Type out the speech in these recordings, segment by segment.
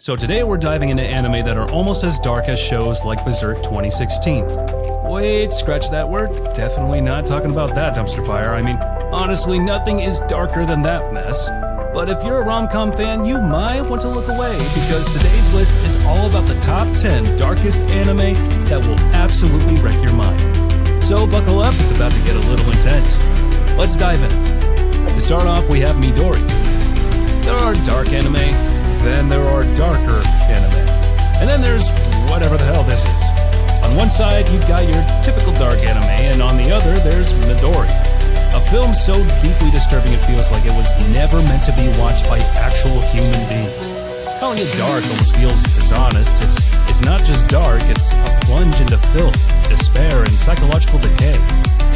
So today we're diving into anime that are almost as dark as shows like Berserk 2016. Wait, scratch that word. Definitely not talking about that dumpster fire. I mean, honestly, nothing is darker than that mess. But if you're a rom-com fan, you might want to look away, because today's list is all about the top 10 darkest anime that will absolutely wreck your mind. So buckle up, it's about to get a little intense. Let's dive in. To start off, we have Midori. There are dark anime, then there are darker anime. And then there's whatever the hell this is. On one side, you've got your typical dark anime, and on the other, there's Midori. A film so deeply disturbing it feels like it was never meant to be watched by actual human beings. Calling it dark almost feels dishonest. It's not just dark, it's a plunge into filth, despair, and psychological decay.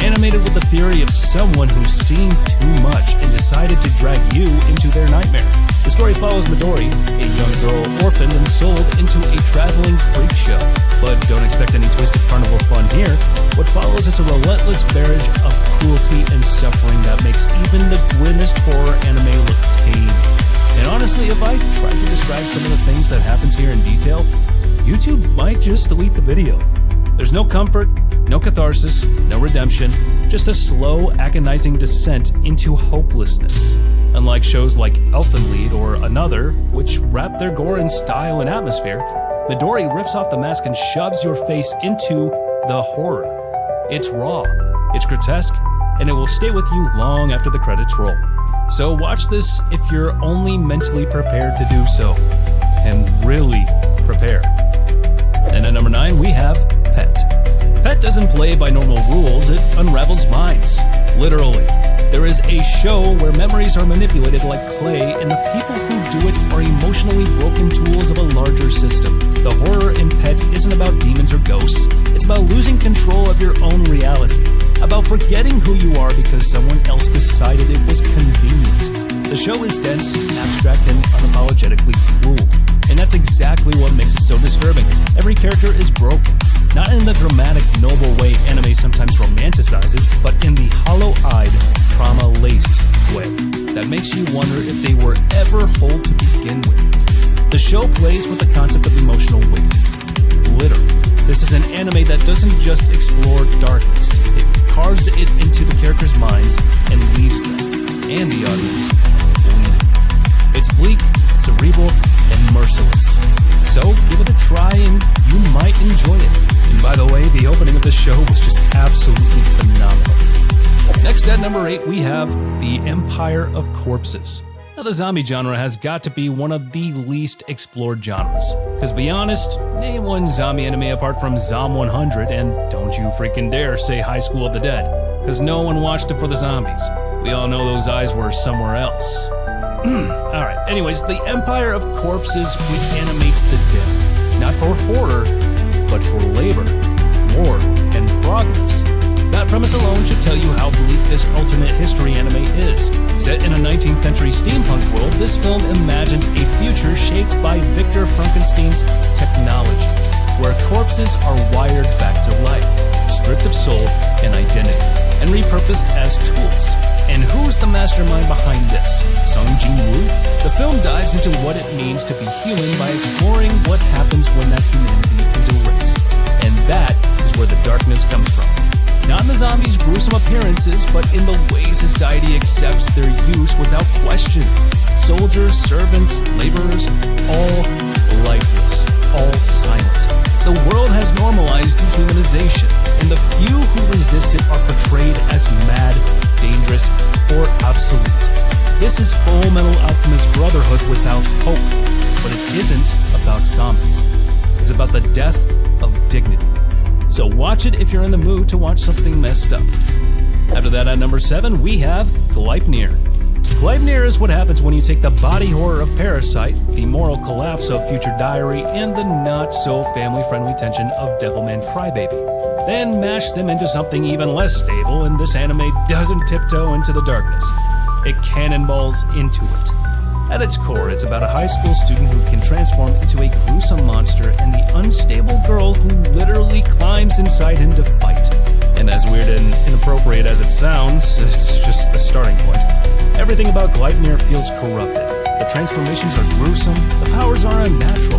Animated with the fury of someone who's seen too much and decided to drag you into their nightmare. The story follows Midori, a young girl orphaned and sold into a traveling freak show. But don't expect any twisted carnival fun here. What follows is a relentless barrage of cruelty and suffering that makes even the grimmest horror anime look tame. And honestly, if I tried to describe some of the things that happens here in detail, YouTube might just delete the video. There's no comfort, no catharsis, no redemption, just a slow, agonizing descent into hopelessness. Unlike shows like Elfenlied or Another, which wrap their gore in style and atmosphere, Midori rips off the mask and shoves your face into the horror. It's raw, it's grotesque, and it will stay with you long after the credits roll. So watch this if you're only mentally prepared to do so. And really prepare. And at number 9, we have Pet. Pet doesn't play by normal rules, it unravels minds. Literally. There is a show where memories are manipulated like clay, and the people who do it are emotionally broken tools of a larger system. The horror in Pet isn't about demons or ghosts, it's about losing control of your own reality. About forgetting who you are because someone else decided it was convenient. The show is dense, abstract, and unapologetically cruel. And that's exactly what makes it so disturbing. Every character is broken. Not in the dramatic, noble way anime sometimes romanticizes, but in the hollow-eyed, trauma-laced way that makes you wonder if they were ever whole to begin with. The show plays with the concept of emotional weight. Literally. This is an anime that doesn't just explore darkness. It carves it into the characters' minds and leaves them, and the audience, bleeding. It's bleak, cerebral, and merciless. So give it a try and you might enjoy it. And by the way, the opening of this show was just absolutely phenomenal. Next at number 8, we have The Empire of Corpses. Now the zombie genre has got to be one of the least explored genres. Cause be honest, name one zombie anime apart from Zom 100 and don't you freaking dare say High School of the Dead. Cause no one watched it for the zombies. We all know those eyes were somewhere else. Alright, anyways, The Empire of Corpses reanimates the dead. Not for horror, but for labor, war, and progress. That premise alone should tell you how bleak this alternate history anime is. Set in a 19th century steampunk world, this film imagines a future shaped by Victor Frankenstein's technology, where corpses are wired back to life, stripped of soul and identity, and repurposed as tools. And who's the mastermind behind this? Sung Jin-woo? The film dives into what it means to be human by exploring what happens when that humanity is erased. And that is where the darkness comes from. Not in the zombies' gruesome appearances, but in the way society accepts their use without question. Soldiers, servants, laborers, all lifeless, all silent. The world has normalized dehumanization, and the few who resist it are portrayed as mad, dangerous, or obsolete. This is Full Metal Alchemist Brotherhood without hope, but it isn't about zombies. It's about the death of dignity. So watch it if you're in the mood to watch something messed up. After that, at number 7, we have Gleipnir. Gleipnir is what happens when you take the body horror of Parasite, the moral collapse of Future Diary, and the not-so-family-friendly tension of Devilman Crybaby. Then mash them into something even less stable, and this anime doesn't tiptoe into the darkness. It cannonballs into it. At its core, it's about a high school student who can transform into a gruesome monster and the unstable girl who literally climbs inside him to fight. And as weird and inappropriate as it sounds, it's just the starting point. Everything about Gleipnir feels corrupted. The transformations are gruesome, the powers are unnatural,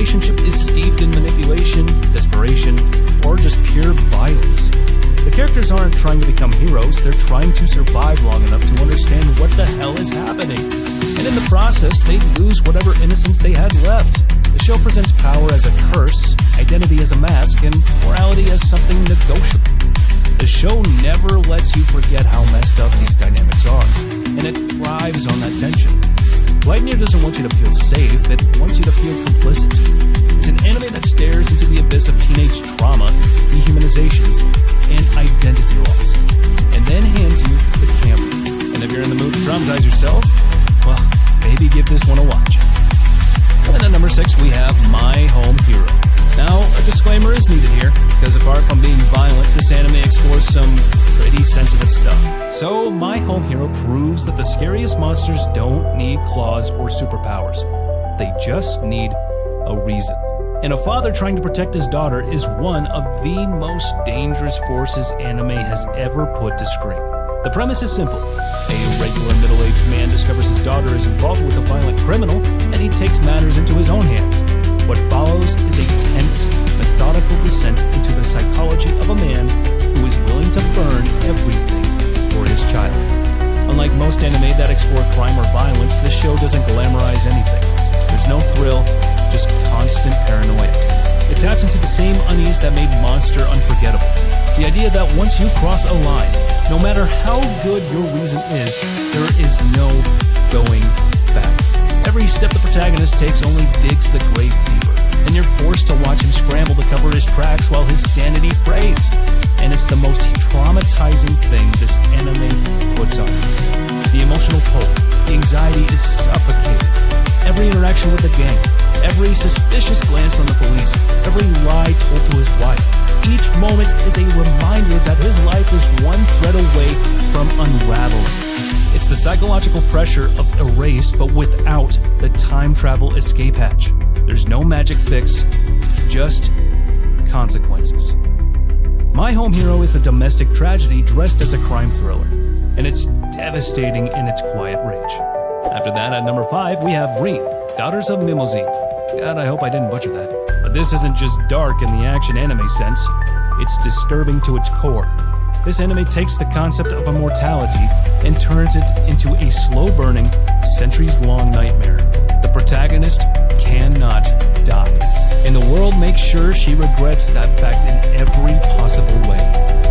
relationship is steeped in manipulation, desperation, or just pure violence. The characters aren't trying to become heroes, they're trying to survive long enough to understand what the hell is happening. And in the process, they lose whatever innocence they had left. The show presents power as a curse, identity as a mask, and morality as something negotiable. The show never lets you forget how messed up these dynamics are, and it thrives on that tension. Lightyear doesn't want you to feel safe, it wants you to feel complicit. It's an anime that stares into the abyss of teenage trauma, dehumanizations, and identity loss, and then hands you the camera. And if you're in the mood to traumatize yourself, well, maybe give this one a watch. And then at number 6, we have My Home Hero. Now, a disclaimer is needed here, because apart from being violent, this anime explores some pretty sensitive stuff. So, My Home Hero proves that the scariest monsters don't need claws or superpowers. They just need a reason. And a father trying to protect his daughter is one of the most dangerous forces anime has ever put to screen. The premise is simple. A regular middle-aged man discovers his daughter is involved with a violent criminal, and he takes matters into his own hands. What follows is a tense, methodical descent into the psychology of a man who is willing to burn everything for his child. Unlike most anime that explore crime or violence, this show doesn't glamorize anything. There's no thrill, just constant paranoia. It taps into the same unease that made Monster unforgettable. The idea that once you cross a line, no matter how good your reason is, there is no going back. Every step the protagonist takes only digs the grave deeper, and you're forced to watch him scramble to cover his tracks while his sanity frays. And it's the most traumatizing thing this anime puts on. The emotional toll, the anxiety is suffocating. Every interaction with the gang, every suspicious glance from the police, every lie told to his wife, each moment is a reminder that his life is one thread away from unraveling. It's the psychological pressure of Erased, but without the time travel escape hatch. There's no magic fix, just consequences. My Home Hero is a domestic tragedy dressed as a crime thriller, and it's devastating in its quiet rage. After that, at number 5, we have Rin, Daughters of Mimosine. God, I hope I didn't butcher that. But this isn't just dark in the action anime sense, it's disturbing to its core. This anime takes the concept of immortality and turns it into a slow-burning, centuries-long nightmare. The protagonist cannot die, and the world makes sure she regrets that fact in every possible way.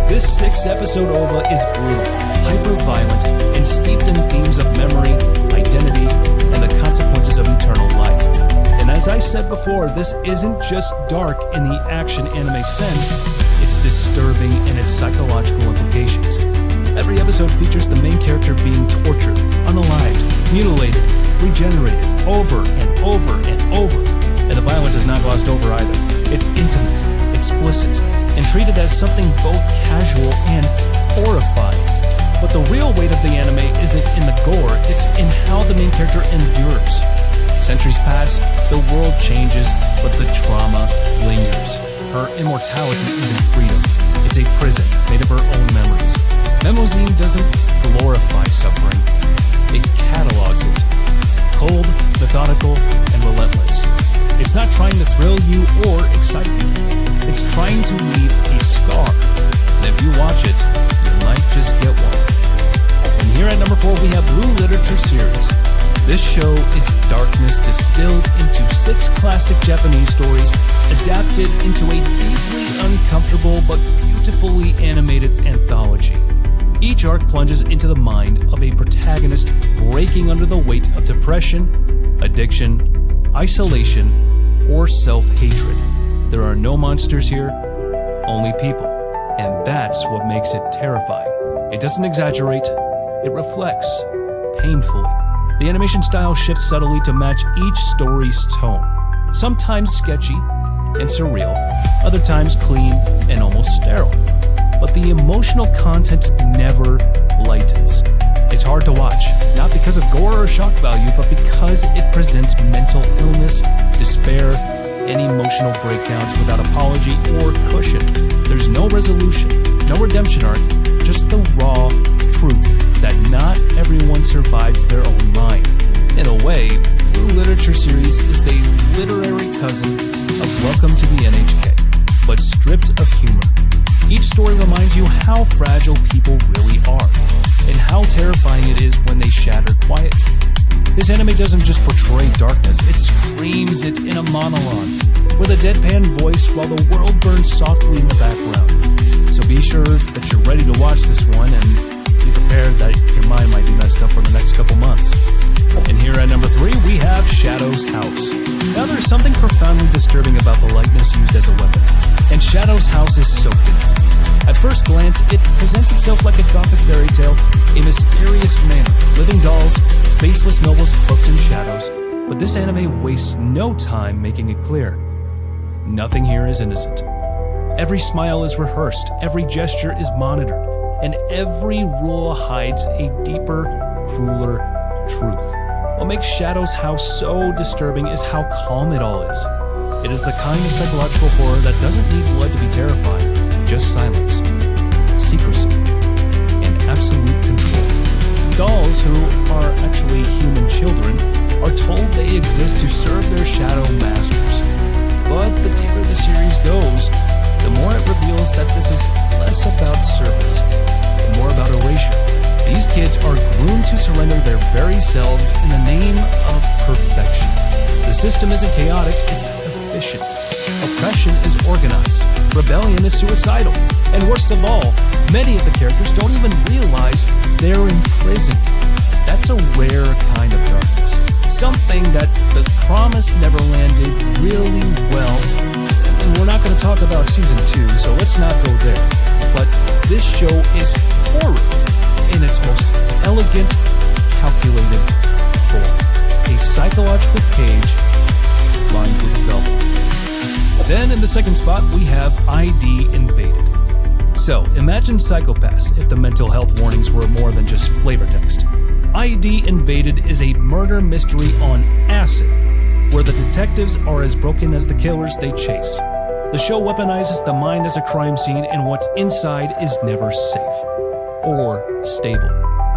This 6-episode OVA is brutal, hyper-violent, and steeped in themes of memory, identity, and the consequences of eternal life. And as I said before, this isn't just dark in the action anime sense, it's disturbing in its psychological implications. Every episode features the main character being tortured, unalived, mutilated, regenerated, over and over and over. And the violence is not glossed over either. It's intimate, explicit, and treated as something both casual and horrifying. But the real weight of the anime isn't in the gore, it's in how the main character endures. Centuries pass, the world changes, but the trauma lingers. Her immortality isn't freedom, it's a prison made of her own memories. Mimosine doesn't glorify suffering, it catalogs it. Cold, methodical, and relentless. It's not trying to thrill you or excite you. It's trying to leave a scar. And if you watch it, you might just get one. And here at number 4, we have Blue Literature Series. This show is darkness distilled into 6 classic Japanese stories, adapted into a deeply uncomfortable but beautifully animated anthology. Each arc plunges into the mind of a protagonist breaking under the weight of depression, addiction, isolation, or self-hatred. There are no monsters here, only people. And that's what makes it terrifying. It doesn't exaggerate, it reflects, painfully. The animation style shifts subtly to match each story's tone. Sometimes sketchy and surreal, other times clean and almost sterile. But the emotional content never lightens. It's hard to watch, not because of gore or shock value, but because it presents mental illness, despair, and emotional breakdowns without apology or cushion. There's no resolution, no redemption arc, just the raw truth that not everyone survives their own mind. In a way, Blue Literature Series is the literary cousin of Welcome to the NHK, but stripped of humor. Each story reminds you how fragile people really are, and how terrifying it is when they shatter quietly. This anime doesn't just portray darkness, it screams it in a monologue, with a deadpan voice while the world burns softly in the background. So be sure that you're ready to watch this one, and be prepared that your mind might be messed up for the next couple months. And here at number 3, we have Shadow's House. Now there's something profoundly disturbing about the lightness used as a weapon, and Shadow's house is soaked in it. At first glance, it presents itself like a gothic fairy tale, a mysterious manor, living dolls, faceless nobles cloaked in shadows, but this anime wastes no time making it clear. Nothing here is innocent. Every smile is rehearsed, every gesture is monitored, and every rule hides a deeper, crueler truth. What makes Shadow's House so disturbing is how calm it all is. It is the kind of psychological horror that doesn't need blood to be terrifying, just silence, secrecy, and absolute control. Dolls, who are actually human children, are told they exist to serve their shadow masters. But the deeper the series goes, the more it reveals that this is less about service and more about erasure. These kids are groomed to surrender their very selves in the name of perfection. The system isn't chaotic, it's efficient. Oppression is organized. Rebellion is suicidal. And worst of all, many of the characters don't even realize they're imprisoned. That's a rare kind of darkness. Something that The Promised Neverland did really well. And we're not going to talk about season 2, so let's not go there. But this show is horror in its most elegant, calculated form. A psychological cage lined with velvet. Then in the second spot, we have ID Invaded. So, imagine Psychopaths if the mental health warnings were more than just flavor text. ID Invaded is a murder mystery on acid, where the detectives are as broken as the killers they chase. The show weaponizes the mind as a crime scene, and what's inside is never safe or stable.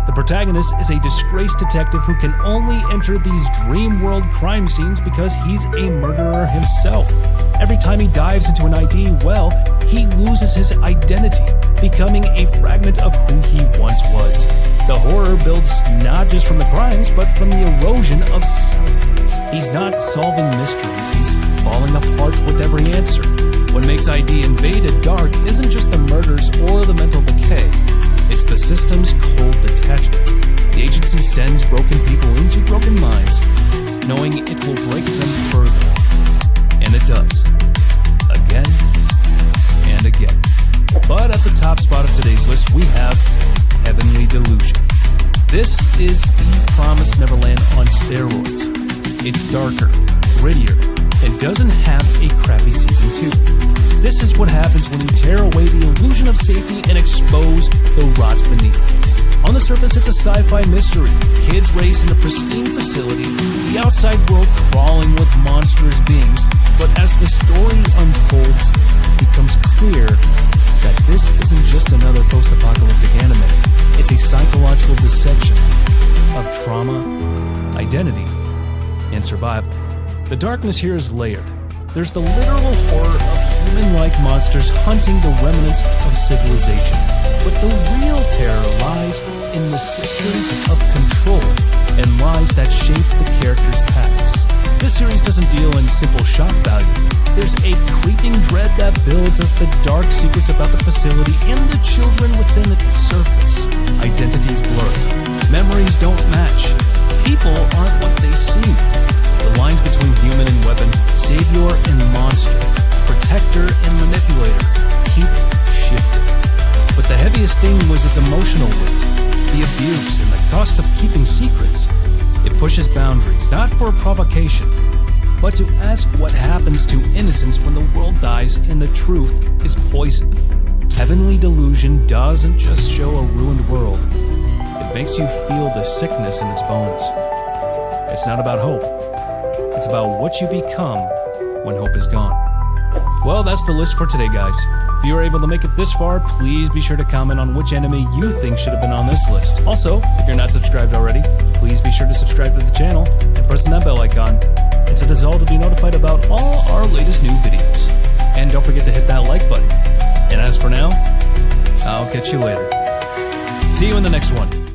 The protagonist is a disgraced detective who can only enter these dream world crime scenes because he's a murderer himself. Every time he dives into an ID well, he loses his identity, becoming a fragment of who he once was. The horror builds not just from the crimes, but from the erosion of self. He's not solving mysteries, he's falling apart with every answer. What makes ID Invaded dark isn't just the murders or the mental decay. It's the system's cold detachment. The agency sends broken people into broken minds, knowing it will break them further. And it does. Again and again. But at the top spot of today's list, we have Heavenly Delusion. This is The Promised Neverland on steroids. It's darker, grittier, and doesn't have a crappy season 2. This is what happens when you tear away the illusion of safety and expose the rots beneath. On the surface, it's a sci-fi mystery. Kids raised in a pristine facility, the outside world crawling with monstrous beings. But as the story unfolds, it becomes clear that this isn't just another post-apocalyptic anime. It's a psychological dissection of trauma, identity, and survival. The darkness here is layered. There's the literal horror of human-like monsters hunting the remnants of civilization. But the real terror lies in the systems of control and lies that shape the characters' pasts. This series doesn't deal in simple shock value. There's a creeping dread that builds as the dark secrets about the facility and the children within its surface. Identities blur. Memories don't match. People aren't what they seem. The lines between human and weapon, savior and monster, protector and manipulator keep shifting. But the heaviest thing was its emotional weight, the abuse and the cost of keeping secrets. It pushes boundaries, not for provocation, but to ask what happens to innocence when the world dies and the truth is poison. Heavenly Delusion doesn't just show a ruined world. It makes you feel the sickness in its bones. It's not about hope. It's about what you become when hope is gone. Well, that's the list for today, guys. If you were able to make it this far, please be sure to comment on which anime you think should have been on this list. Also, if you're not subscribed already, please be sure to subscribe to the channel and press on that bell icon. and set the bell to be notified about all our latest new videos. And don't forget to hit that like button. And as for now, I'll catch you later. See you in the next one.